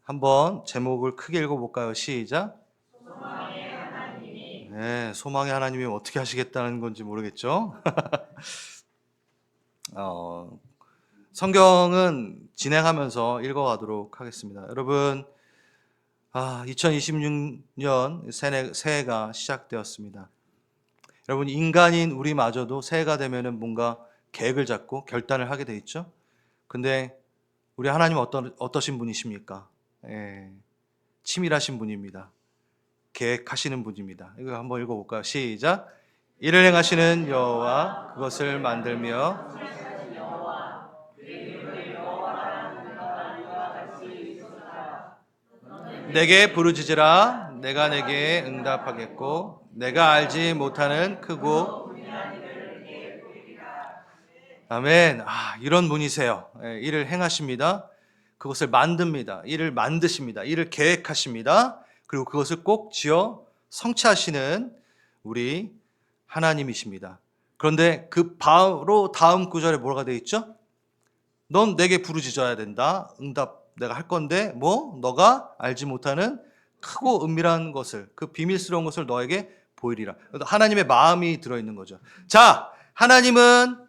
한번 제목을 크게 읽어볼까요? 시작. 네, 소망의 하나님이 어떻게 하시겠다는 건지 모르겠죠? 성경은 진행하면서 읽어가도록 하겠습니다. 여러분, 2026년 새해가 시작되었습니다. 여러분, 인간인 우리마저도 새해가 되면은 뭔가 계획을 잡고 결단을 하게 돼 있죠? 근데 우리 하나님은 어떠신 분이십니까? 치밀하신 분입니다. 계획하시는 분입니다. 이거 한번 읽어볼까요? 시작. 이를 행하시는 여호와 그것을 만들며 내게 부르짖으라. 내가 내게 응답하겠고 내가 알지 못하는 크고 아멘. 이런 분이세요. 일을 행하십니다. 그것을 만듭니다. 일을 만드십니다. 일을 계획하십니다. 그리고 그것을 꼭 지어 성취하시는 우리 하나님이십니다. 그런데 그 바로 다음 구절에 뭐가 되어 있죠? 넌 내게 부르짖어야 된다. 응답 내가 할 건데 너가 알지 못하는 크고 은밀한 것을, 그 비밀스러운 것을 너에게 보이리라. 하나님의 마음이 들어있는 거죠. 자, 하나님은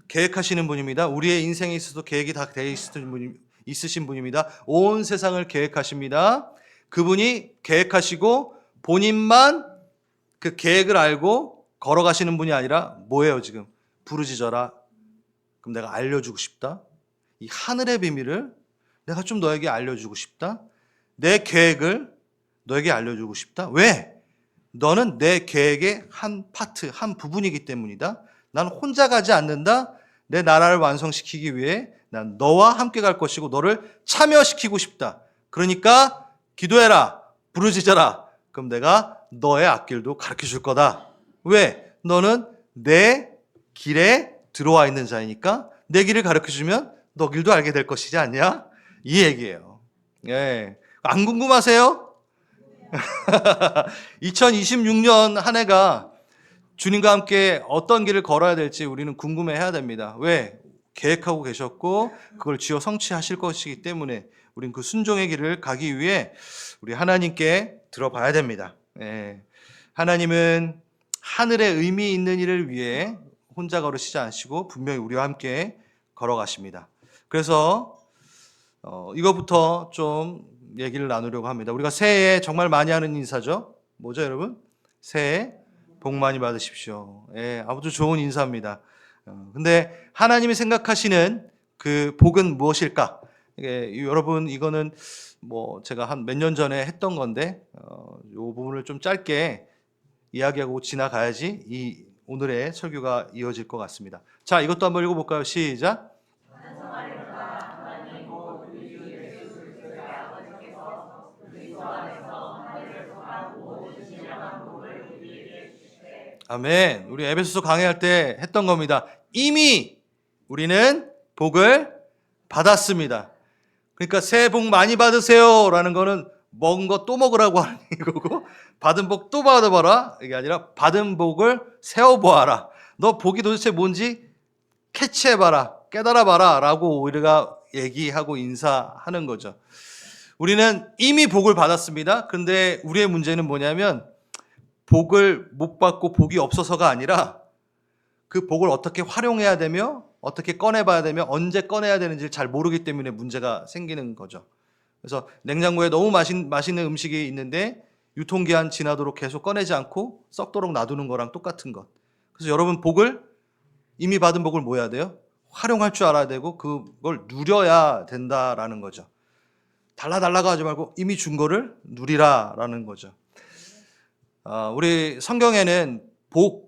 계획하시는 분입니다. 우리의 인생에 있어서 계획이 다 되어 있으신 분입니다. 온 세상을 계획하십니다. 그분이 계획하시고 본인만 그 계획을 알고 걸어가시는 분이 아니라 뭐예요 지금? 부르짖어라. 그럼 내가 알려주고 싶다. 이 하늘의 비밀을 내가 좀 너에게 알려주고 싶다. 내 계획을 너에게 알려주고 싶다. 왜? 너는 내 계획의 한 파트, 한 부분이기 때문이다. 난 혼자 가지 않는다. 내 나라를 완성시키기 위해 난 너와 함께 갈 것이고 너를 참여시키고 싶다. 그러니까 기도해라. 부르짖어라. 그럼 내가 너의 앞길도 가르쳐 줄 거다. 왜? 너는 내 길에 들어와 있는 자이니까 내 길을 가르쳐 주면 너 길도 알게 될 것이지 않냐? 이 얘기예요. 안 궁금하세요? 2026년 한 해가 주님과 함께 어떤 길을 걸어야 될지 우리는 궁금해해야 됩니다. 왜? 계획하고 계셨고 그걸 지어 성취하실 것이기 때문에 우린 그 순종의 길을 가기 위해 우리 하나님께 들어봐야 됩니다. 하나님은 하늘의 의미 있는 일을 위해 혼자 걸으시지 않으시고 분명히 우리와 함께 걸어가십니다. 그래서 이거부터 좀 얘기를 나누려고 합니다. 우리가 새해에 정말 많이 하는 인사죠. 뭐죠 여러분? 새해 복 많이 받으십시오. 아무튼 좋은 인사입니다. 근데 하나님이 생각하시는 그 복은 무엇일까? 여러분 이거는 제가 한 몇 년 전에 했던 건데 이 부분을 좀 짧게 이야기하고 지나가야지 이 오늘의 설교가 이어질 것 같습니다. 자, 이것도 한번 읽어볼까요? 시작. 아멘. 우리 에베소서 강의할 때 했던 겁니다. 이미 우리는 복을 받았습니다. 그러니까 새해 복 많이 받으세요 라는 거는 먹은 거 또 먹으라고 하는 거고 받은 복 또 받아봐라 이게 아니라 받은 복을 세워보아라. 너 복이 도대체 뭔지 캐치해봐라. 깨달아봐라 라고 우리가 얘기하고 인사하는 거죠. 우리는 이미 복을 받았습니다. 그런데 우리의 문제는 뭐냐면 복을 못 받고 복이 없어서가 아니라 그 복을 어떻게 활용해야 되며 어떻게 꺼내봐야 되며 언제 꺼내야 되는지 잘 모르기 때문에 문제가 생기는 거죠. 그래서 냉장고에 너무 맛있는 음식이 있는데 유통기한 지나도록 계속 꺼내지 않고 썩도록 놔두는 거랑 똑같은 것. 그래서 여러분 복을 이미 받은 복을 뭐 해야 돼요? 활용할 줄 알아야 되고 그걸 누려야 된다라는 거죠. 달라고 하지 말고 이미 준 거를 누리라라는 거죠. 우리 성경에는 복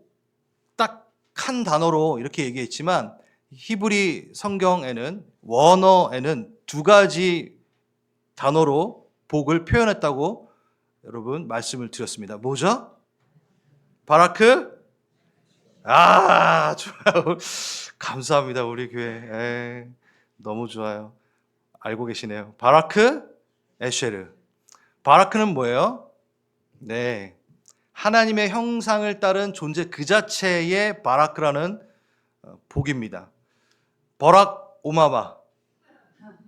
딱 한 단어로 이렇게 얘기했지만 히브리 성경에는 원어에는 두 가지 단어로 복을 표현했다고 여러분 말씀을 드렸습니다. 뭐죠? 바라크? 좋아요. 감사합니다. 우리 교회. 너무 좋아요. 알고 계시네요. 바라크, 에쉐르. 바라크는 뭐예요? 네. 하나님의 형상을 따른 존재 그 자체의 바라크라는 복입니다. 버락 오마마.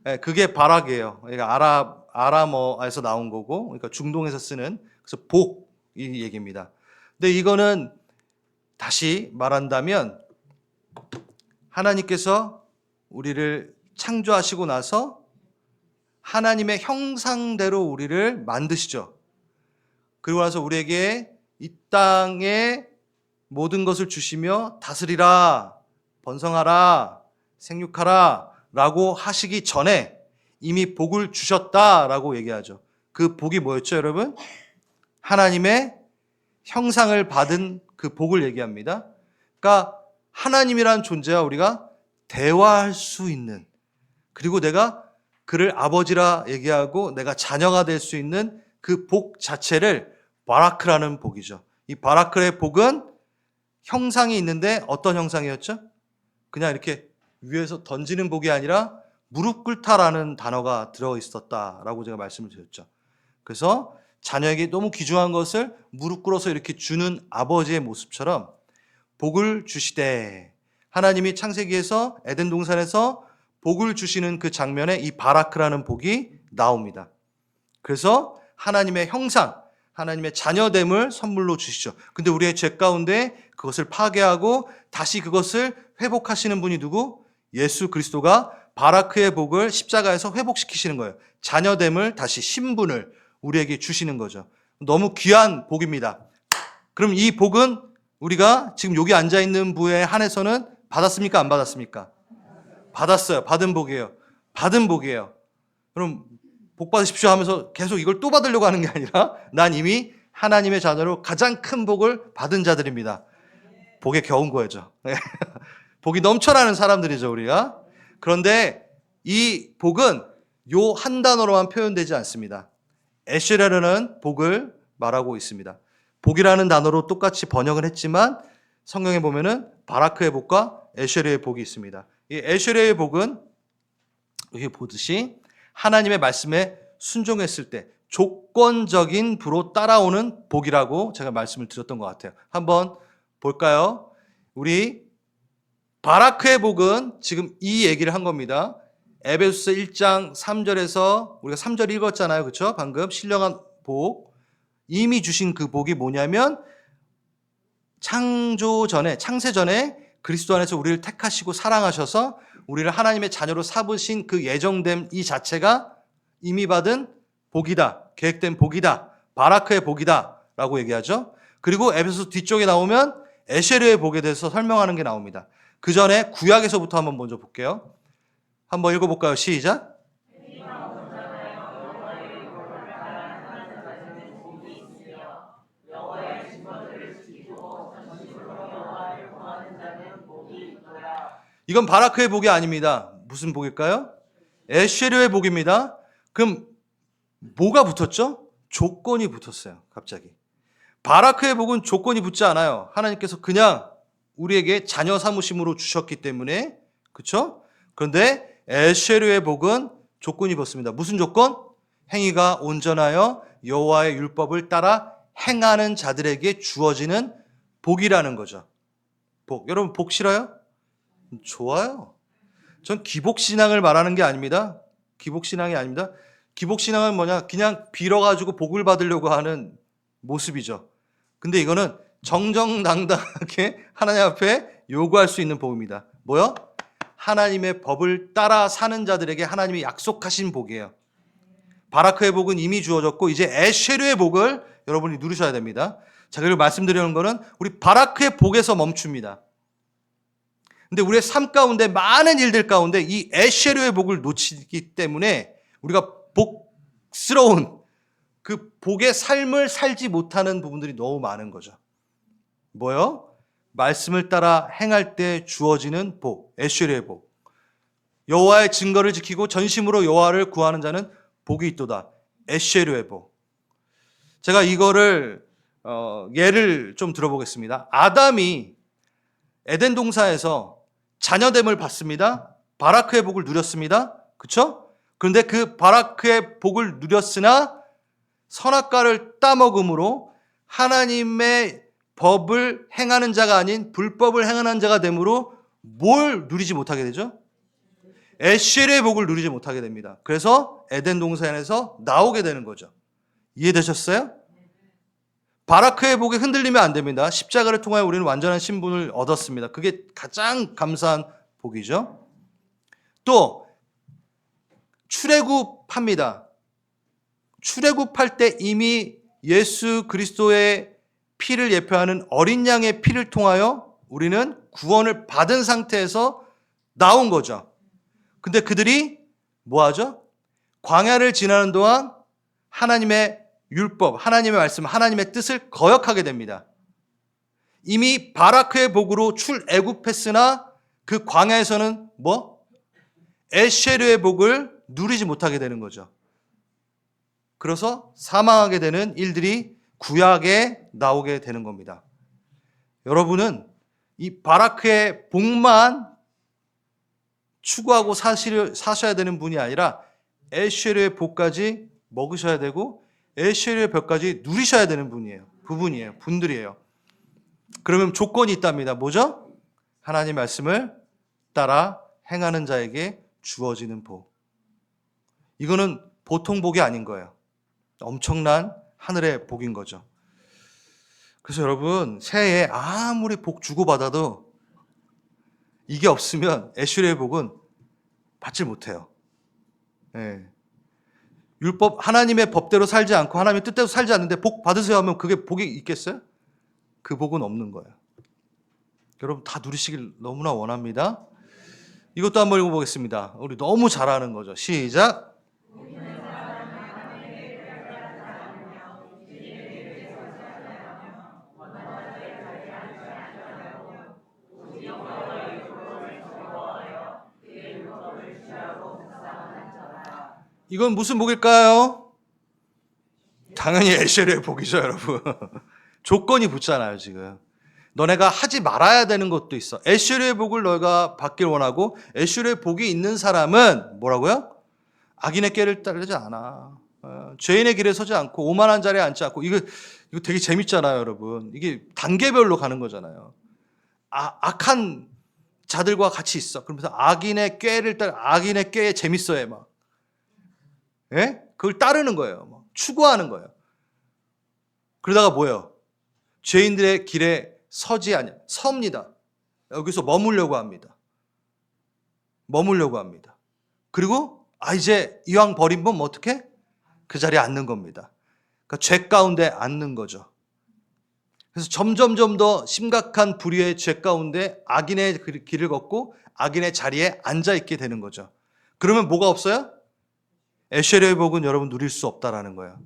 예, 그게 바락이에요. 그러니까 아람어에서 나온 거고, 그러니까 중동에서 쓰는 그래서 복 이 얘기입니다. 근데 이거는 다시 말한다면 하나님께서 우리를 창조하시고 나서 하나님의 형상대로 우리를 만드시죠. 그리고 나서 우리에게 이 땅에 모든 것을 주시며 다스리라, 번성하라, 생육하라 라고 하시기 전에 이미 복을 주셨다라고 얘기하죠. 그 복이 뭐였죠, 여러분? 하나님의 형상을 받은 그 복을 얘기합니다. 그러니까 하나님이란 존재와 우리가 대화할 수 있는, 그리고 내가 그를 아버지라 얘기하고 내가 자녀가 될 수 있는 그 복 자체를 바라크라는 복이죠. 이 바라크의 복은 형상이 있는데 어떤 형상이었죠? 그냥 이렇게 위에서 던지는 복이 아니라 무릎 꿇다라는 단어가 들어 있었다라고 제가 말씀을 드렸죠. 그래서 자녀에게 너무 귀중한 것을 무릎 꿇어서 이렇게 주는 아버지의 모습처럼 복을 주시되, 하나님이 창세기에서 에덴 동산에서 복을 주시는 그 장면에 이 바라크라는 복이 나옵니다. 그래서 하나님의 형상, 하나님의 자녀됨을 선물로 주시죠. 근데 우리의 죄 가운데 그것을 파괴하고 다시 그것을 회복하시는 분이 누구? 예수 그리스도가 바라크의 복을 십자가에서 회복시키시는 거예요. 자녀됨을 다시 신분을 우리에게 주시는 거죠. 너무 귀한 복입니다. 그럼 이 복은 우리가 지금 여기 앉아있는 부에 한해서는 받았습니까? 안 받았습니까? 받았어요. 받은 복이에요. 받은 복이에요. 그럼 복 받으십시오 하면서 계속 이걸 또 받으려고 하는 게 아니라 난 이미 하나님의 자녀로 가장 큰 복을 받은 자들입니다. 복에 겨운 거죠. 복이 넘쳐나는 사람들이죠, 우리가. 그런데 이 복은 요 한 단어로만 표현되지 않습니다. 에쉐레라는 복을 말하고 있습니다. 복이라는 단어로 똑같이 번역을 했지만 성경에 보면은 바라크의 복과 에쉐레의 복이 있습니다. 이 에쉐레의 복은 여기 보듯이 하나님의 말씀에 순종했을 때 조건적인 부로 따라오는 복이라고 제가 말씀을 드렸던 것 같아요. 한번 볼까요? 우리 바라크의 복은 지금 이 얘기를 한 겁니다. 에베소서 1장 3절에서 우리가 3절 읽었잖아요. 그렇죠? 방금 신령한 복. 이미 주신 그 복이 뭐냐면 창세 전에 그리스도 안에서 우리를 택하시고 사랑하셔서 우리를 하나님의 자녀로 삼으신 그 예정됨 이 자체가 이미 받은 복이다. 계획된 복이다. 바라크의 복이다. 라고 얘기하죠. 그리고 에베소서 뒤쪽에 나오면 에쉐르의 복에 대해서 설명하는 게 나옵니다. 그 전에 구약에서부터 한번 먼저 볼게요. 한번 읽어볼까요? 시작. 이건 바라크의 복이 아닙니다. 무슨 복일까요? 에쉐르의 복입니다. 그럼 뭐가 붙었죠? 조건이 붙었어요. 갑자기. 바라크의 복은 조건이 붙지 않아요. 하나님께서 그냥 우리에게 자녀 삼으심으로 주셨기 때문에. 그렇죠? 그런데 에쉐르의 복은 조건이 붙습니다. 무슨 조건? 행위가 온전하여 여호와의 율법을 따라 행하는 자들에게 주어지는 복이라는 거죠. 복. 여러분 복 싫어요? 좋아요. 전 기복신앙을 말하는 게 아닙니다. 기복신앙이 아닙니다. 기복신앙은 뭐냐? 그냥 빌어가지고 복을 받으려고 하는 모습이죠. 근데 이거는 정정당당하게 하나님 앞에 요구할 수 있는 복입니다. 뭐요? 하나님의 법을 따라 사는 자들에게 하나님이 약속하신 복이에요. 바라크의 복은 이미 주어졌고 이제 에쉐르의 복을 여러분이 누리셔야 됩니다. 자, 그리고 말씀드리는 거는 우리 바라크의 복에서 멈춥니다. 근데 우리의 삶 가운데 많은 일들 가운데 이 에쉐르의 복을 놓치기 때문에 우리가 복스러운 그 복의 삶을 살지 못하는 부분들이 너무 많은 거죠. 뭐요? 말씀을 따라 행할 때 주어지는 복, 에쉐르의 복. 여호와의 증거를 지키고 전심으로 여호와를 구하는 자는 복이 있도다. 에쉐르의 복. 제가 이거를 예를 좀 들어보겠습니다. 아담이 에덴 동산에서 자녀됨을 받습니다. 바라크의 복을 누렸습니다. 그렇죠? 그런데 그 바라크의 복을 누렸으나 선악과를 따먹음으로 하나님의 법을 행하는 자가 아닌 불법을 행하는 자가 되므로 뭘 누리지 못하게 되죠? 에셀의 복을 누리지 못하게 됩니다. 그래서 에덴 동산에서 나오게 되는 거죠. 이해되셨어요? 바라크의 복에 흔들리면 안 됩니다. 십자가를 통하여 우리는 완전한 신분을 얻었습니다. 그게 가장 감사한 복이죠. 또 출애굽합니다. 출애굽할 때 이미 예수 그리스도의 피를 예표하는 어린 양의 피를 통하여 우리는 구원을 받은 상태에서 나온 거죠. 근데 그들이 뭐 하죠? 광야를 지나는 동안 하나님의 율법, 하나님의 말씀, 하나님의 뜻을 거역하게 됩니다. 이미 바라크의 복으로 출애굽했으나 그 광야에서는 뭐? 에셀의 복을 누리지 못하게 되는 거죠. 그래서 사망하게 되는 일들이 구약에 나오게 되는 겁니다. 여러분은 이 바라크의 복만 추구하고 사셔야 되는 분이 아니라 에셀의 복까지 먹으셔야 되고 에셀의 벽까지 누리셔야 되는 분이에요. 분들이에요. 그러면 조건이 있답니다. 뭐죠? 하나님 말씀을 따라 행하는 자에게 주어지는 복. 이거는 보통 복이 아닌 거예요. 엄청난 하늘의 복인 거죠. 그래서 여러분 새해에 아무리 복 주고받아도 이게 없으면 에셀의 복은 받질 못해요. 네. 율법 하나님의 법대로 살지 않고 하나님의 뜻대로 살지 않는데 복 받으세요 하면 그게 복이 있겠어요? 그 복은 없는 거예요. 여러분 다 누리시길 너무나 원합니다. 이것도 한번 읽어보겠습니다. 우리 너무 잘하는 거죠. 시작. 이건 무슨 복일까요? 당연히 에셀의 복이죠, 여러분. 조건이 붙잖아요, 지금. 너네가 하지 말아야 되는 것도 있어. 에셀의 복을 너희가 받길 원하고 에셀의 복이 있는 사람은 뭐라고요? 악인의 꾀를 따르지 않아. 죄인의 길에 서지 않고 오만한 자리에 앉지 않고 이거 되게 재밌잖아요, 여러분. 이게 단계별로 가는 거잖아요. 악한 자들과 같이 있어. 그러면서 악인의 꾀를 따라 악인의 꾀에 재밌어해 막. 예? 그걸 따르는 거예요. 막 추구하는 거예요. 그러다가 뭐예요? 죄인들의 길에 서지 않냐. 섭니다. 여기서 머물려고 합니다. 그리고 이제 이왕 버린 분 어떻게? 그 자리에 앉는 겁니다. 그러니까 죄 가운데 앉는 거죠. 그래서 점점 더 심각한 불의의 죄 가운데 악인의 길을 걷고 악인의 자리에 앉아 있게 되는 거죠. 그러면 뭐가 없어요? 에셀의 복은 여러분 누릴 수 없다라는 거예요.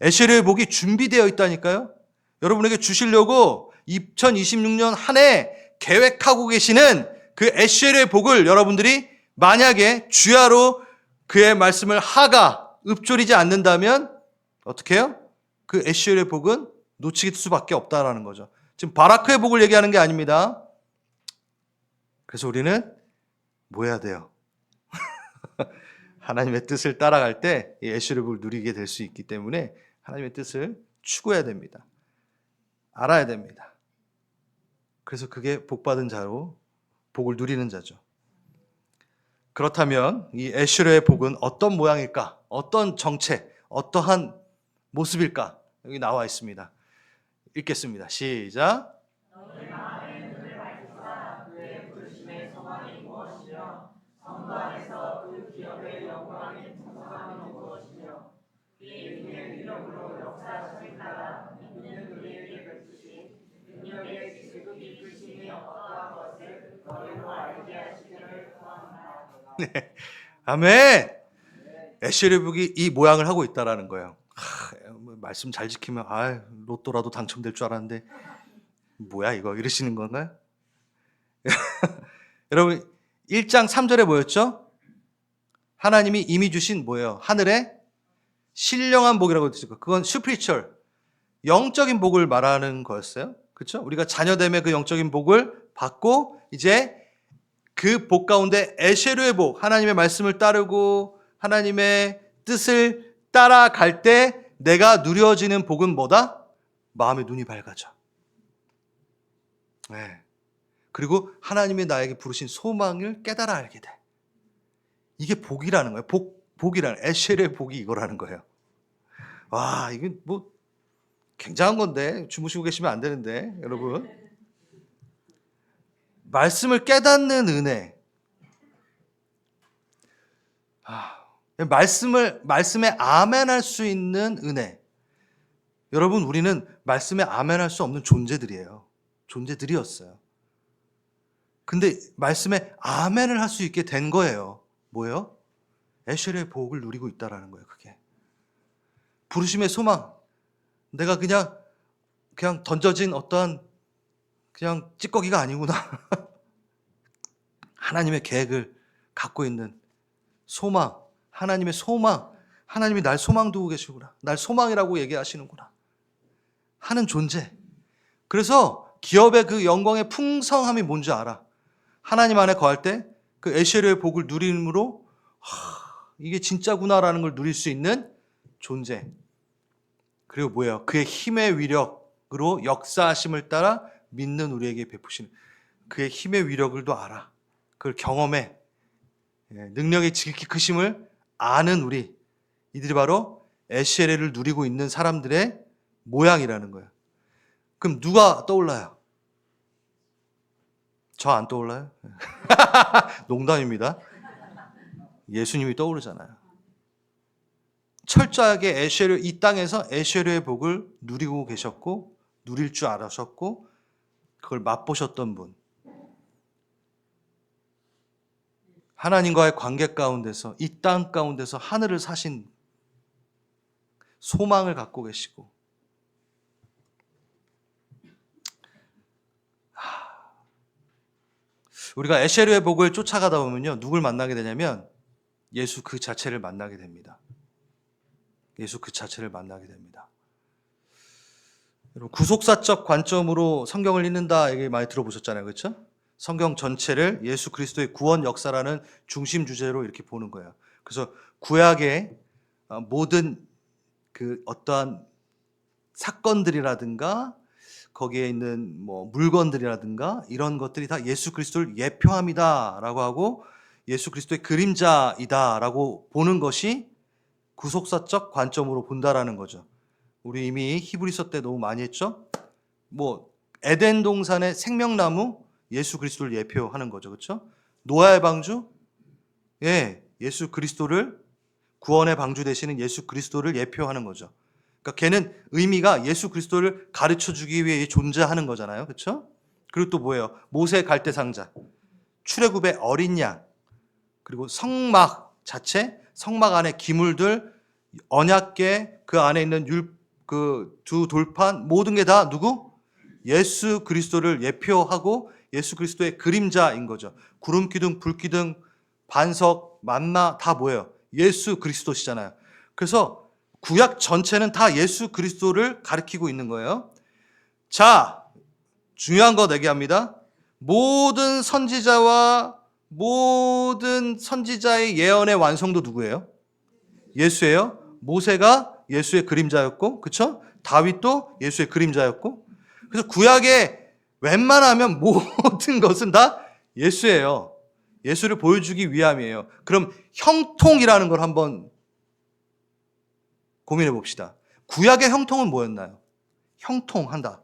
에셀의 복이 준비되어 있다니까요. 여러분에게 주시려고 2026년 한 해 계획하고 계시는 그 에셀의 복을 여러분들이 만약에 주야로 그의 말씀을 하가 읊조리지 않는다면 어떻게 해요? 그 에셀의 복은 놓칠 수밖에 없다라는 거죠. 지금 바라크의 복을 얘기하는 게 아닙니다. 그래서 우리는 뭐 해야 돼요? 하나님의 뜻을 따라갈 때 이 에셀의 복을 누리게 될 수 있기 때문에 하나님의 뜻을 추구해야 됩니다. 알아야 됩니다. 그래서 그게 복받은 자로 복을 누리는 자죠. 그렇다면 이 에셀의 복은 어떤 모양일까? 어떤 정체, 어떠한 모습일까? 여기 나와 있습니다. 읽겠습니다. 시작. 네. 아멘. 에셀의 복이 이 모양을 하고 있다라는 거예요. 말씀 잘 지키면 로또라도 당첨될 줄 알았는데 뭐야 이거 이러시는 건가요? 여러분 1장 3절에 뭐였죠? 하나님이 이미 주신 뭐예요? 하늘의 신령한 복이라고 했죠. 그건 스피리추얼 영적인 복을 말하는 거였어요. 그렇죠? 우리가 자녀됨의 그 영적인 복을 받고 이제 그 복 가운데 에셀의 복, 하나님의 말씀을 따르고 하나님의 뜻을 따라갈 때 내가 누려지는 복은 뭐다? 마음의 눈이 밝아져. 네. 그리고 하나님이 나에게 부르신 소망을 깨달아 알게 돼. 이게 복이라는 거예요. 복이라는, 에셀의 복이 이거라는 거예요. 와, 이게 뭐 굉장한 건데, 주무시고 계시면 안 되는데, 여러분. 말씀을 깨닫는 은혜. 말씀에 아멘할 수 있는 은혜. 여러분, 우리는 말씀에 아멘할 수 없는 존재들이에요. 존재들이었어요. 근데 말씀에 아멘을 할 수 있게 된 거예요. 뭐예요? 에셀의 복을 누리고 있다라는 거예요. 그게 부르심의 소망. 내가 그냥 던져진 어떠한 그냥 찌꺼기가 아니구나. 하나님의 계획을 갖고 있는 소망, 하나님의 소망, 하나님이 날 소망 두고 계시구나, 날 소망이라고 얘기하시는구나 하는 존재. 그래서 기업의 그 영광의 풍성함이 뭔지 알아. 하나님 안에 거할 때 그 에셀의 복을 누림으로 이게 진짜구나라는 걸 누릴 수 있는 존재. 그리고 뭐예요? 그의 힘의 위력으로 역사하심을 따라 믿는 우리에게 베푸시는 그의 힘의 위력을 또 알아. 그걸 경험해. 능력의 지극히 크심을 아는 우리, 이들이 바로 에셀을 누리고 있는 사람들의 모양이라는 거예요. 그럼 누가 떠올라요? 저 안 떠올라요? 농담입니다. 예수님이 떠오르잖아요. 철저하게 이 땅에서 에셀의 복을 누리고 계셨고, 누릴 줄 알았었고, 그걸 맛보셨던 분. 하나님과의 관계 가운데서, 이 땅 가운데서 하늘을 사신 소망을 갖고 계시고, 우리가 에셀의 복을 쫓아가다 보면요, 누굴 만나게 되냐면 예수 그 자체를 만나게 됩니다. 예수 그 자체를 만나게 됩니다. 여러분, 구속사적 관점으로 성경을 읽는다 얘기 많이 들어보셨잖아요. 그렇죠? 성경 전체를 예수 그리스도의 구원 역사라는 중심 주제로 이렇게 보는 거예요. 그래서 구약의 모든 그 어떠한 사건들이라든가 거기에 있는 뭐 물건들이라든가 이런 것들이 다 예수 그리스도를 예표합니다라고 하고 예수 그리스도의 그림자이다라고 보는 것이 구속사적 관점으로 본다라는 거죠. 우리 이미 히브리서 때 너무 많이 했죠. 뭐 에덴 동산의 생명나무 예수 그리스도를 예표하는 거죠. 그렇죠? 노아의 방주, 예수 그리스도를, 구원의 방주 되시는 예수 그리스도를 예표하는 거죠. 그러니까 걔는 의미가 예수 그리스도를 가르쳐 주기 위해 존재하는 거잖아요. 그렇죠? 그리고 또 뭐예요? 모세 갈대상자, 출애굽의 어린 양, 그리고 성막 자체, 성막 안에 기물들, 언약궤, 그 안에 있는 그 두 돌판, 모든 게 다 누구? 예수 그리스도를 예표하고 예수 그리스도의 그림자인 거죠. 구름 기둥, 불 기둥, 반석, 만나 다 뭐예요? 예수 그리스도시잖아요. 그래서 구약 전체는 다 예수 그리스도를 가리키고 있는 거예요. 자, 중요한 거 얘기합니다. 모든 선지자와 모든 선지자의 예언의 완성도 누구예요? 예수예요. 모세가 예수의 그림자였고, 그렇죠? 다윗도 예수의 그림자였고, 그래서 구약의 웬만하면 모든 것은 다 예수예요. 예수를 보여주기 위함이에요. 그럼 형통이라는 걸 한번 고민해 봅시다. 구약의 형통은 뭐였나요? 형통한다.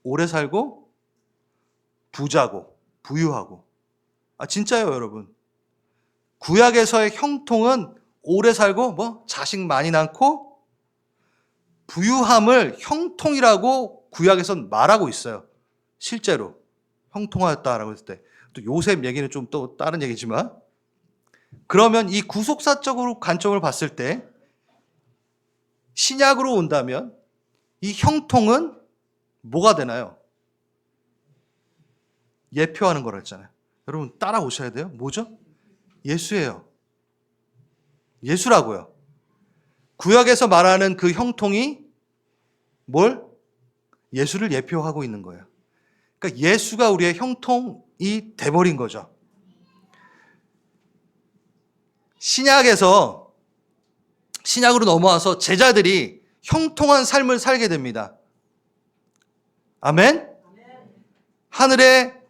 오래 살고 부자고 부유하고. 진짜요, 여러분. 구약에서의 형통은 오래 살고 뭐 자식 많이 낳고 부유함을 형통이라고 구약에서는 말하고 있어요. 실제로 형통하였다라고 했을 때. 또 요셉 얘기는 좀 또 다른 얘기지만, 그러면 이 구속사적으로 관점을 봤을 때 신약으로 온다면 이 형통은 뭐가 되나요? 예표하는 거라 했잖아요. 여러분 따라오셔야 돼요. 뭐죠? 예수예요. 예수라고요. 구약에서 말하는 그 형통이 뭘? 예수를 예표하고 있는 거예요. 그러니까 예수가 우리의 형통이 돼버린 거죠. 신약으로 넘어와서 제자들이 형통한 삶을 살게 됩니다. 아멘? 하늘의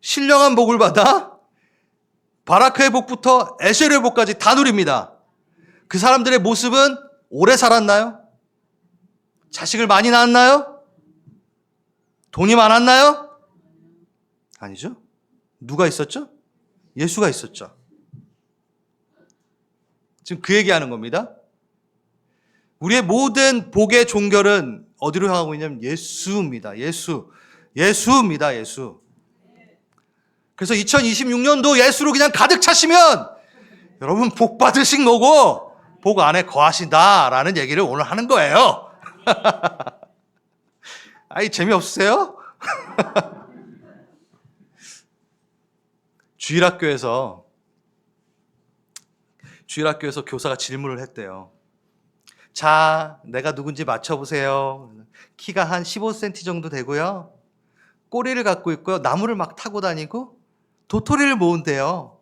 신령한 복을 받아 바라크의 복부터 에셀의 복까지 다 누립니다. 그 사람들의 모습은 오래 살았나요? 자식을 많이 낳았나요? 돈이 많았나요? 아니죠. 누가 있었죠? 예수가 있었죠. 지금 그 얘기하는 겁니다. 우리의 모든 복의 종결은 어디로 향하고 있냐면 예수입니다. 예수입니다. 예수. 그래서 2026년도 예수로 그냥 가득 차시면 여러분 복 받으신 거고 복 안에 거하신다라는 얘기를 오늘 하는 거예요. 아이, 재미없으세요? 주일학교에서 교사가 질문을 했대요. 자, 내가 누군지 맞춰보세요. 키가 한 15cm 정도 되고요. 꼬리를 갖고 있고요. 나무를 막 타고 다니고 도토리를 모은대요.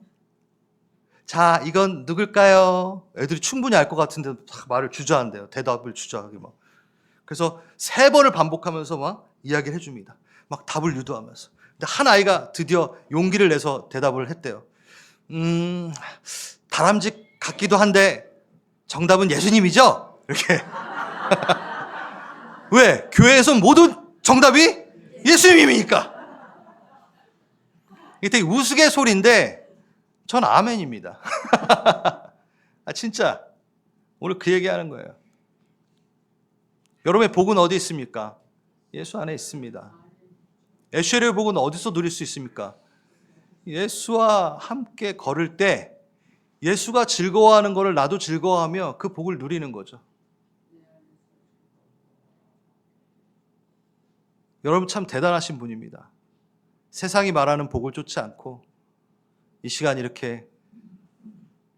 자, 이건 누굴까요? 애들이 충분히 알 것 같은데 말을 주저한대요. 대답을 주저하게 막. 그래서 3번을 반복하면서 막 이야기를 해줍니다. 막 답을 유도하면서. 근데 한 아이가 드디어 용기를 내서 대답을 했대요. 다람쥐 같기도 한데 정답은 예수님이죠? 이렇게. 왜? 교회에서 모든 정답이 예수님이니까. 이게 되게 우스갯소리인데 전 아멘입니다. 아, 진짜 오늘 그 얘기하는 거예요. 여러분의 복은 어디 있습니까? 예수 안에 있습니다. 에셀의 복은 어디서 누릴 수 있습니까? 예수와 함께 걸을 때 예수가 즐거워하는 것을 나도 즐거워하며 그 복을 누리는 거죠. 여러분 참 대단하신 분입니다. 세상이 말하는 복을 쫓지 않고 이 시간 이렇게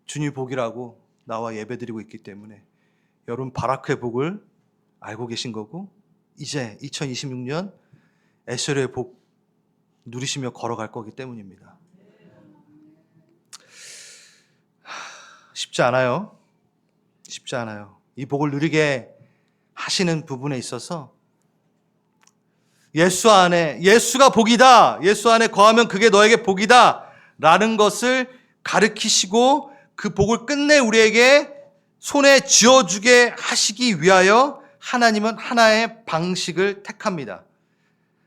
주님 복이라고 나와 예배드리고 있기 때문에 여러분 바라크의 복을 알고 계신 거고 이제 2026년 에셀의 복 누리시며 걸어갈 거기 때문입니다. 쉽지 않아요. 쉽지 않아요. 이 복을 누리게 하시는 부분에 있어서 예수 안에, 예수가 복이다. 예수 안에 거하면 그게 너에게 복이다. 라는 것을 가르치시고 그 복을 끝내 우리에게 손에 쥐어주게 하시기 위하여 하나님은 하나의 방식을 택합니다.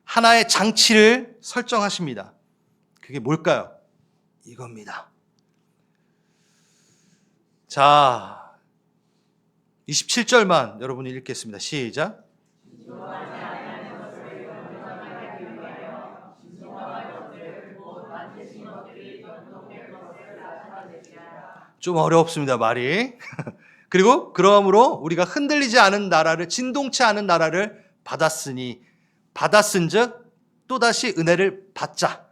하나의 장치를 설정하십니다. 그게 뭘까요? 이겁니다. 자, 27절만 여러분이 읽겠습니다. 시작. 좀 어렵습니다, 말이. 그리고 그러므로 우리가 흔들리지 않은 나라를, 진동치 않은 나라를 받았은즉 또다시 은혜를 받자.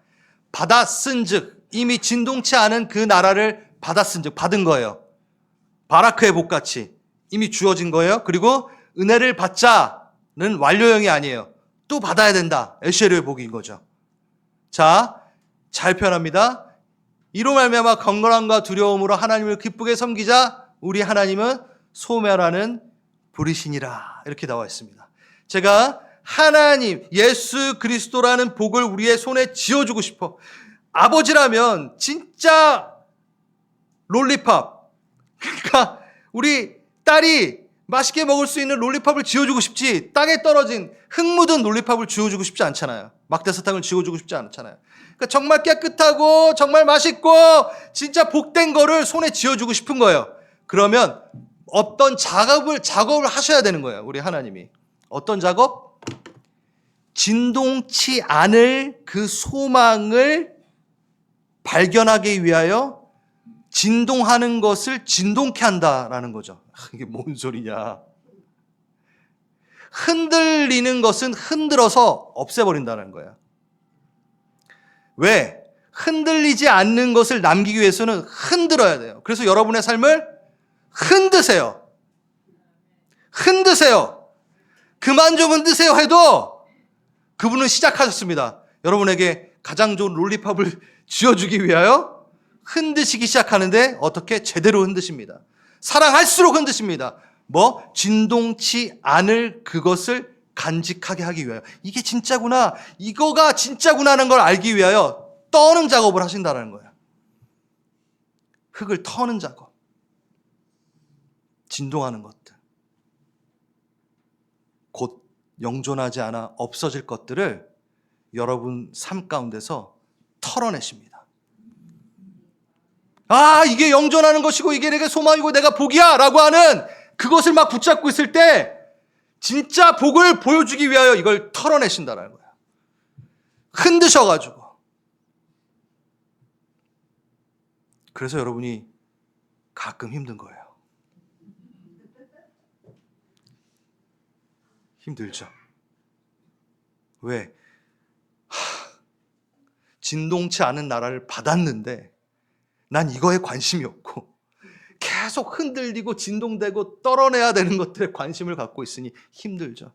받았은즉 이미 진동치 않은 그 나라를 받았은즉 받은 거예요. 바라크의 복같이 이미 주어진 거예요. 그리고 은혜를 받자는 완료형이 아니에요. 또 받아야 된다. 에셀의 복인 거죠. 자, 잘 표현합니다. 이로 말미암아 경건함과 두려움으로 하나님을 기쁘게 섬기자. 우리 하나님은 소멸하는 불이시니라. 이렇게 나와 있습니다. 제가 하나님 예수 그리스도라는 복을 우리의 손에 쥐어주고 싶어. 아버지라면 진짜 롤리팝, 그러니까 우리 딸이 맛있게 먹을 수 있는 롤리팝을 쥐어주고 싶지, 땅에 떨어진 흙 묻은 롤리팝을 쥐어주고 싶지 않잖아요. 막대사탕을 쥐어주고 싶지 않잖아요. 그러니까 정말 깨끗하고 정말 맛있고 진짜 복된 거를 손에 쥐어주고 싶은 거예요. 그러면 어떤 작업을 하셔야 되는 거예요. 우리 하나님이. 어떤 작업? 진동치 않을 그 소망을 발견하기 위하여 진동하는 것을 진동케 한다라는 거죠. 이게 뭔 소리냐. 흔들리는 것은 흔들어서 없애버린다는 거예요. 왜? 흔들리지 않는 것을 남기기 위해서는 흔들어야 돼요. 그래서 여러분의 삶을 흔드세요. 흔드세요. 그만 좀 흔드세요 해도 그분은 시작하셨습니다. 여러분에게 가장 좋은 롤리팝을 쥐어주기 위하여 흔드시기 시작하는데 어떻게? 제대로 흔드십니다. 사랑할수록 흔드십니다. 뭐? 진동치 않을 그것을 간직하게 하기 위하여. 이게 진짜구나. 이거가 진짜구나 하는 걸 알기 위하여 떠는 작업을 하신다는 거예요. 흙을 터는 작업, 진동하는 것들, 곧 영존하지 않아 없어질 것들을 여러분 삶 가운데서 털어내십니다. 아, 이게 영존하는 것이고 이게 내게 소망이고 내가 복이야 라고 하는 그것을 막 붙잡고 있을 때 진짜 복을 보여주기 위하여 이걸 털어내신다는 거예요. 흔드셔가지고. 그래서 여러분이 가끔 힘든 거예요. 힘들죠. 왜? 진동치 않은 나라를 받았는데 난 이거에 관심이 없고 계속 흔들리고 진동되고 떨어내야 되는 것들에 관심을 갖고 있으니 힘들죠.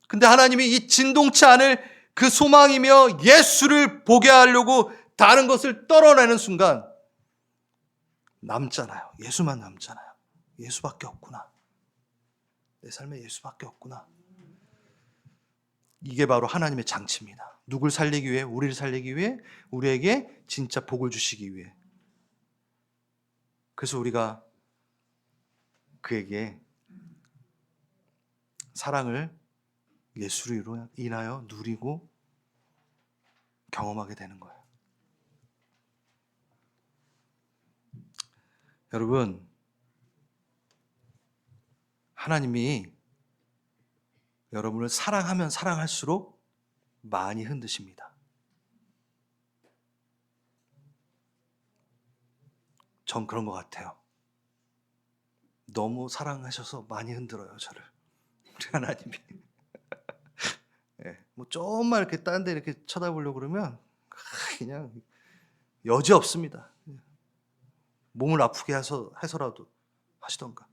근데 하나님이 이 진동치 않을 그 소망이며 예수를 보게 하려고 다른 것을 떨어내는 순간 남잖아요. 예수만 남잖아요. 예수밖에 없구나. 내 삶에 예수밖에 없구나. 이게 바로 하나님의 장치입니다. 누굴 살리기 위해? 우리를 살리기 위해? 우리에게 진짜 복을 주시기 위해. 그래서 우리가 그에게 사랑을 예수로 인하여 누리고 경험하게 되는 거예요. 여러분, 하나님이 여러분을 사랑하면 사랑할수록 많이 흔드십니다. 전 그런 것 같아요. 너무 사랑하셔서 많이 흔들어요, 저를. 우리 하나님이. 네, 뭐 조금만 이렇게 딴 데 이렇게 쳐다보려고 그러면 그냥 여지 없습니다. 몸을 아프게 해서라도 하시던가.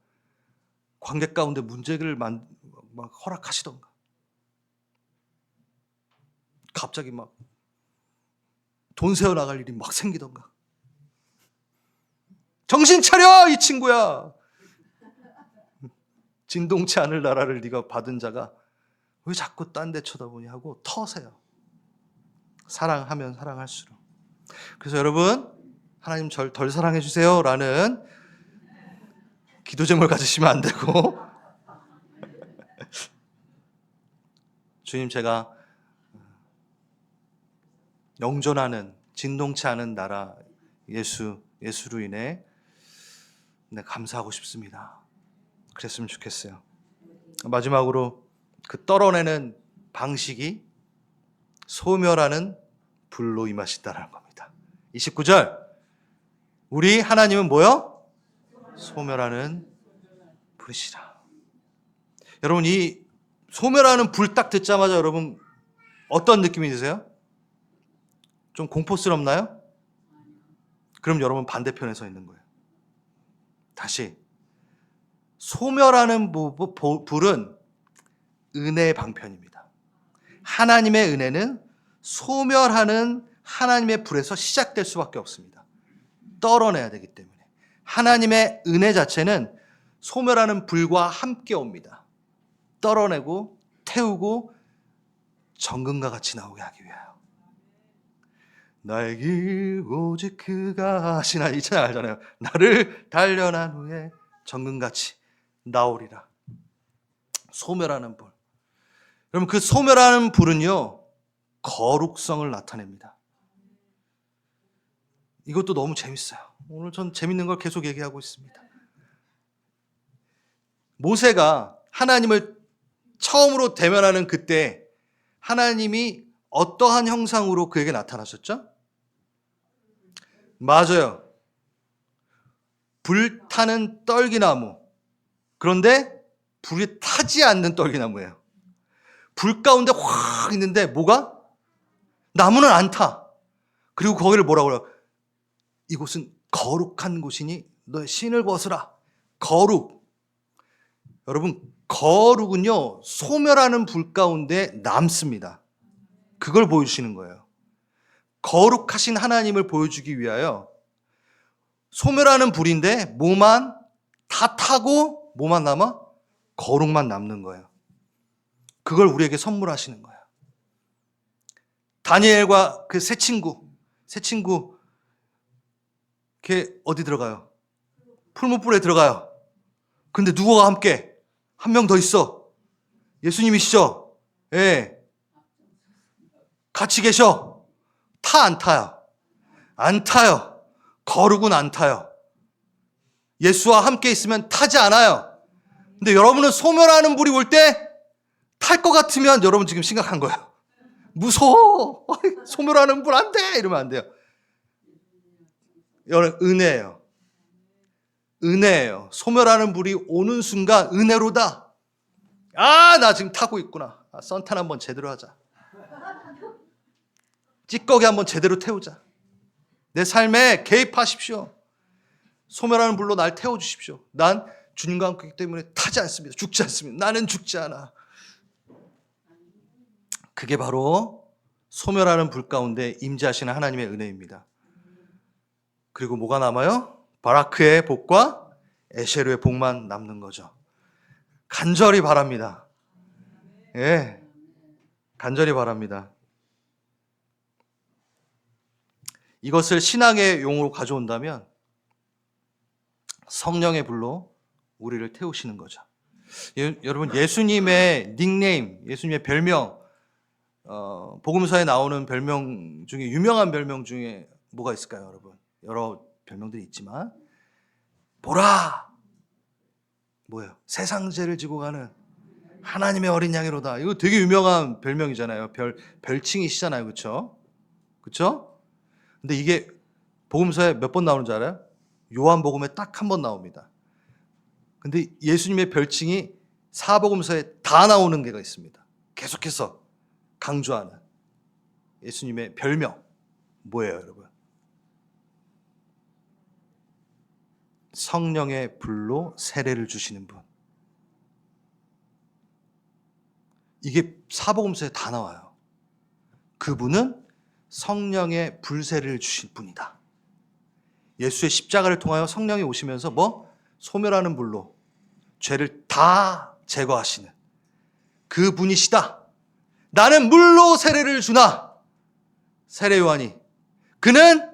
관계 가운데 문제를 막 허락하시던가. 갑자기 막 돈 세어 나갈 일이 막 생기던가. 정신 차려 이 친구야. 진동치 않을 나라를 네가 받은 자가 왜 자꾸 딴 데 쳐다보니 하고 터세요. 사랑하면 사랑할수록. 그래서 여러분, 하나님 절 덜 사랑해 주세요 라는 기도 제목을 가지시면 안 되고, 주님, 제가 영존하는 진동치 않은 나라 예수로 인해 감사하고 싶습니다. 그랬으면 좋겠어요. 마지막으로 그 떨어내는 방식이 소멸하는 불로 임하신다는 겁니다. 29절, 우리 하나님은 뭐요? 소멸하는 불이시라. 여러분, 이 소멸하는 불 딱 듣자마자 여러분 어떤 느낌이 드세요? 좀 공포스럽나요? 그럼 여러분 반대편에 서 있는 거예요. 다시, 소멸하는 불은 은혜의 방편입니다. 하나님의 은혜는 소멸하는 하나님의 불에서 시작될 수밖에 없습니다. 떨어내야 되기 때문에. 하나님의 은혜 자체는 소멸하는 불과 함께 옵니다. 떨어내고 태우고 정금과 같이 나오게 하기 위하여. 나의 길 오직 그가 하시나, 이 찬양 알잖아요. 나를 단련한 후에 정금같이 나오리라. 소멸하는 불. 여러분, 그 소멸하는 불은요, 거룩성을 나타냅니다. 이것도 너무 재밌어요. 오늘 전 재밌는 걸 계속 얘기하고 있습니다. 모세가 하나님을 처음으로 대면하는 그때 하나님이 어떠한 형상으로 그에게 나타나셨죠? 맞아요. 불타는 떨기나무. 그런데 불이 타지 않는 떨기나무예요. 불 가운데 확 있는데 뭐가? 나무는 안 타. 그리고 거기를 뭐라고 그래요? 이곳은 거룩한 곳이니 너의 신을 벗으라. 거룩. 여러분, 거룩은요, 소멸하는 불 가운데 남습니다. 그걸 보여주시는 거예요. 거룩하신 하나님을 보여주기 위하여 소멸하는 불인데 뭐만 다 타고 뭐만 남아? 거룩만 남는 거예요. 그걸 우리에게 선물하시는 거예요. 다니엘과 그 세 친구 걔 어디 들어가요? 풀무불에 들어가요. 근데 누구와 함께? 한 명 더 있어. 예수님이시죠? 예. 같이 계셔. 타 안 타요? 안 타요. 거룩은 안 타요. 예수와 함께 있으면 타지 않아요. 근데 여러분은 소멸하는 불이 올 때 탈 것 같으면 여러분 지금 심각한 거예요. 무서워. 소멸하는 불 안 돼. 이러면 안 돼요. 여러분, 은혜예요. 은혜예요. 소멸하는 불이 오는 순간 은혜로다. 아, 나 지금 타고 있구나. 선탄 한번 제대로 하자. 찌꺼기 한번 제대로 태우자. 내 삶에 개입하십시오. 소멸하는 불로 날 태워주십시오. 난 주님과 함께 있기 때문에 타지 않습니다. 죽지 않습니다. 나는 죽지 않아. 그게 바로 소멸하는 불 가운데 임재하시는 하나님의 은혜입니다. 그리고 뭐가 남아요? 바라크의 복과 에셰르의 복만 남는 거죠. 간절히 바랍니다. 예, 간절히 바랍니다. 이것을 신앙의 용어로 가져온다면 성령의 불로 우리를 태우시는 거죠. 여러분, 예수님의 닉네임, 예수님의 별명, 복음서에 나오는 별명 중에 유명한 별명 중에 뭐가 있을까요, 여러분? 여러 별명들이 있지만 보라! 뭐예요? 세상 죄를 지고 가는 하나님의 어린 양이로다. 이거 되게 유명한 별명이잖아요. 별칭이시잖아요. 그렇죠? 그렇죠? 근데 이게 복음서에 몇 번 나오는 줄 알아요? 요한복음에 딱 한 번 나옵니다. 근데 예수님의 별칭이 사복음서에 다 나오는 게가 있습니다. 계속해서 강조하는 예수님의 별명 뭐예요, 여러분? 성령의 불로 세례를 주시는 분. 이게 사복음서에 다 나와요. 그분은 성령의 불세를 주실 분이다. 예수의 십자가를 통하여 성령이 오시면서 소멸하는 불로 죄를 다 제거하시는 그 분이시다. 나는 물로 세례를 주나. 세례 요한이 그는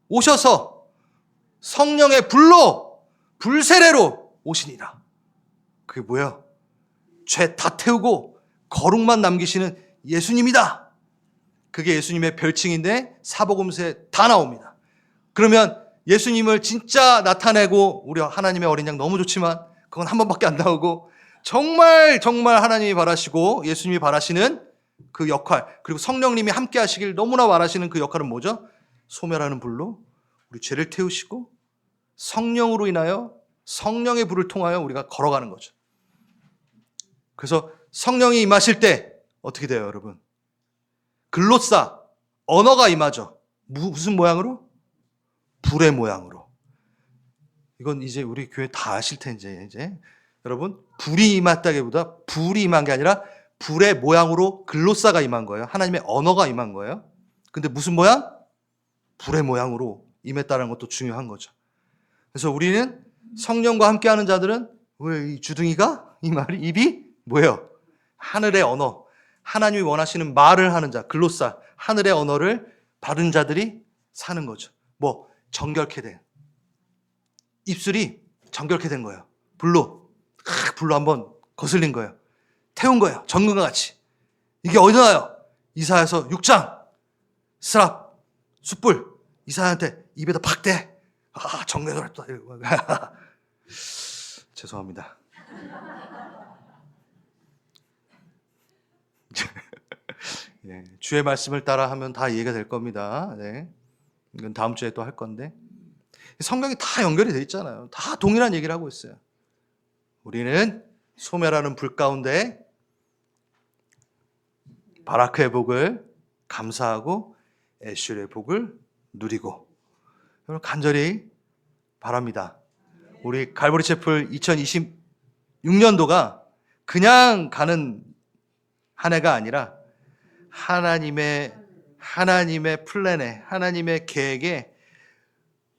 오셔서 성령의 불로 불세례로 오시니라. 그게 뭐야? 죄 다 태우고 거룩만 남기시는 예수님이다. 그게 예수님의 별칭인데 사복음서에 다 나옵니다. 그러면 예수님을 진짜 나타내고 우리 하나님의 어린 양 너무 좋지만 그건 한 번밖에 안 나오고 정말 하나님이 바라시고 예수님이 바라시는 그 역할, 그리고 성령님이 함께 하시길 너무나 바라시는 그 역할은 뭐죠? 소멸하는 불로 우리 죄를 태우시고 성령으로 인하여 성령의 불을 통하여 우리가 걸어가는 거죠. 그래서 성령이 임하실 때 어떻게 돼요, 여러분? 글로사, 언어가 임하죠. 무슨 모양으로? 불의 모양으로. 이건 이제 우리 교회 다 아실 텐데, 이제 여러분, 불이 임했다기보다 불이 임한 게 아니라 불의 모양으로 글로사가 임한 거예요. 하나님의 언어가 임한 거예요. 근데 무슨 모양? 불의 모양으로 임했다는 것도 중요한 거죠. 그래서 우리는 성령과 함께하는 자들은 왜 이 주둥이가 이 말이 입이 뭐예요? 하늘의 언어, 하나님이 원하시는 말을 하는 자, 글로사, 하늘의 언어를 바른 자들이 사는 거죠. 정결케 된 입술이 정결케 된 거예요. 불로 한번 거슬린 거예요. 태운 거예요. 정금과 같이. 이게 어디서 나요? 이사야서 6장 스랍 숯불 이사야한테 입에다 팍 대. 정결했다. 죄송합니다. 네, 주의 말씀을 따라 하면 다 이해가 될 겁니다. 네. 이건 다음 주에 또 할 건데 성경이 다 연결이 돼 있잖아요. 다 동일한 얘기를 하고 있어요. 우리는 소멸하는 불 가운데 바라크의 복을 감사하고 에슈의 복을 누리고, 여러분 간절히 바랍니다. 우리 갈보리 채플 2026년도가 그냥 가는 한 해가 아니라 하나님의 플랜에, 하나님의 계획에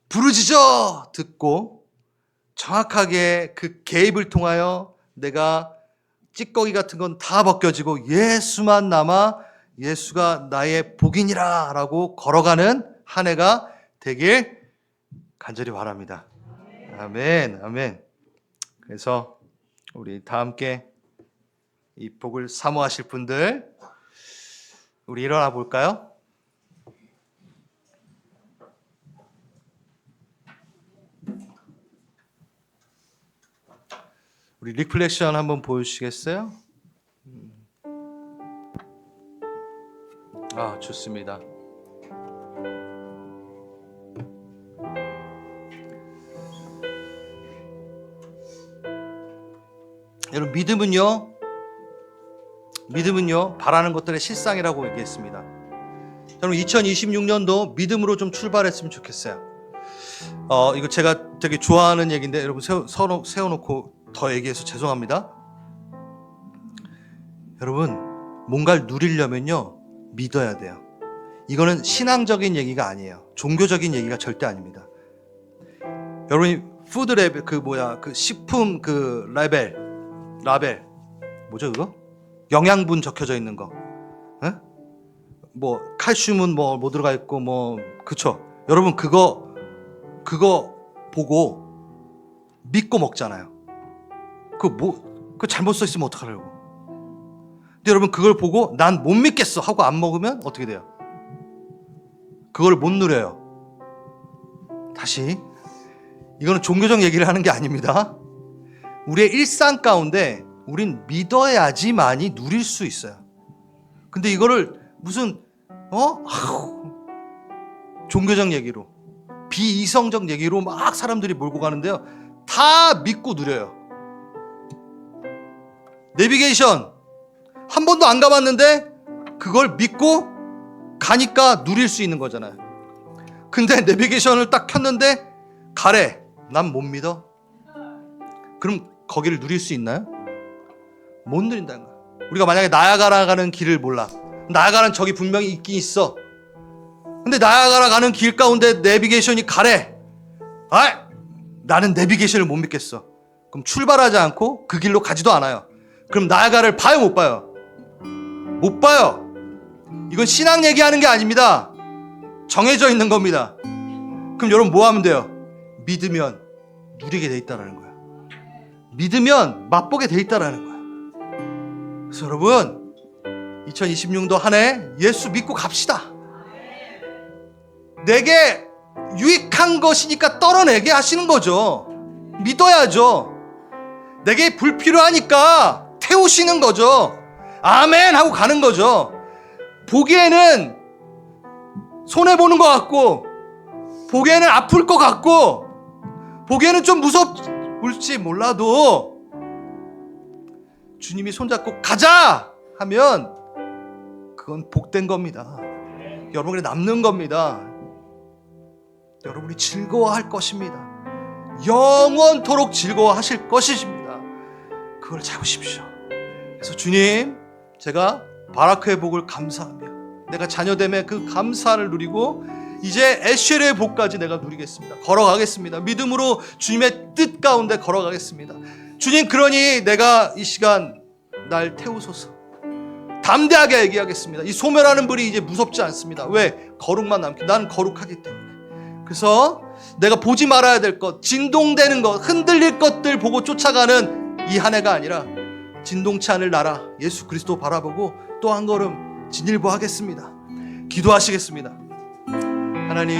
부르짖어 듣고 정확하게 그 개입을 통하여 내가 찌꺼기 같은 건 다 벗겨지고 예수만 남아 예수가 나의 복이니라 라고 걸어가는 한 해가 되길 간절히 바랍니다. 아멘, 아멘. 그래서 우리 다 함께 이 복을 사모하실 분들, 우리 일어나 볼까요? 우리 리플렉션 한번 보여주시겠어요? 좋습니다. 여러분, 믿음은요 바라는 것들의 실상이라고 얘기했습니다. 여러분, 2026년도 믿음으로 좀 출발했으면 좋겠어요. 이거 제가 되게 좋아하는 얘기인데 여러분 세워놓고 더 얘기해서 죄송합니다. 여러분, 뭔가를 누리려면요 믿어야 돼요. 이거는 신앙적인 얘기가 아니에요. 종교적인 얘기가 절대 아닙니다. 여러분이 푸드 레벨 그 식품 라벨 뭐죠 그거? 영양분 적혀져 있는 거. 에? 뭐 칼슘은 뭐 들어가 있고 그쵸? 여러분 그거 보고 믿고 먹잖아요. 그거 잘못 써 있으면 어떡하려고. 근데 여러분 그걸 보고 난 못 믿겠어 하고 안 먹으면 어떻게 돼요? 그걸 못 누려요. 다시, 이거는 종교적 얘기를 하는 게 아닙니다. 우리의 일상 가운데 우린 믿어야지만이 누릴 수 있어요. 근데 이거를 무슨 종교적 얘기로, 비이성적 얘기로 막 사람들이 몰고 가는데요, 다 믿고 누려요. 내비게이션 한 번도 안 가봤는데 그걸 믿고 가니까 누릴 수 있는 거잖아요. 근데 내비게이션을 딱 켰는데 가래. 난 못 믿어. 그럼 거기를 누릴 수 있나요? 못 누린다는 거야. 우리가 만약에 나야가라 가는 길을 몰라. 나야가라는 저기 분명히 있긴 있어. 근데 나야가라 가는 길 가운데 내비게이션이 가래. 나는 내비게이션을 못 믿겠어. 그럼 출발하지 않고 그 길로 가지도 않아요. 그럼 나야가라를 봐요, 못 봐요? 못 봐요. 이건 신앙 얘기하는 게 아닙니다. 정해져 있는 겁니다. 그럼 여러분 뭐 하면 돼요? 믿으면 누리게 돼 있다라는 거야. 믿으면 맛보게 돼 있다라는 거야. 그래서 여러분 2026도 한 해 예수 믿고 갑시다. 내게 유익한 것이니까 떨어내게 하시는 거죠. 믿어야죠. 내게 불필요하니까 태우시는 거죠. 아멘 하고 가는 거죠. 보기에는 손해보는 것 같고, 보기에는 아플 것 같고, 보기에는 좀 무섭을지 몰라도 주님이 손잡고 가자 하면 그건 복된 겁니다. 여러분이 남는 겁니다. 여러분이 즐거워할 것입니다. 영원토록 즐거워하실 것이십니다. 그걸 잡으십시오. 그래서 주님, 제가 바라크의 복을 감사하며 내가 자녀됨의 그 감사를 누리고 이제 에셀의 복까지 내가 누리겠습니다. 걸어가겠습니다. 믿음으로 주님의 뜻 가운데 걸어가겠습니다. 주님, 그러니 내가 이 시간 날 태우소서. 담대하게 얘기하겠습니다. 이 소멸하는 불이 이제 무섭지 않습니다. 왜? 거룩만 남기. 난 거룩하기 때문에. 그래서 내가 보지 말아야 될 것, 진동되는 것, 흔들릴 것들 보고 쫓아가는 이 한 해가 아니라 진동치 않을 나라 예수 그리스도 바라보고 또 한 걸음 진일보하겠습니다. 기도하시겠습니다. 하나님,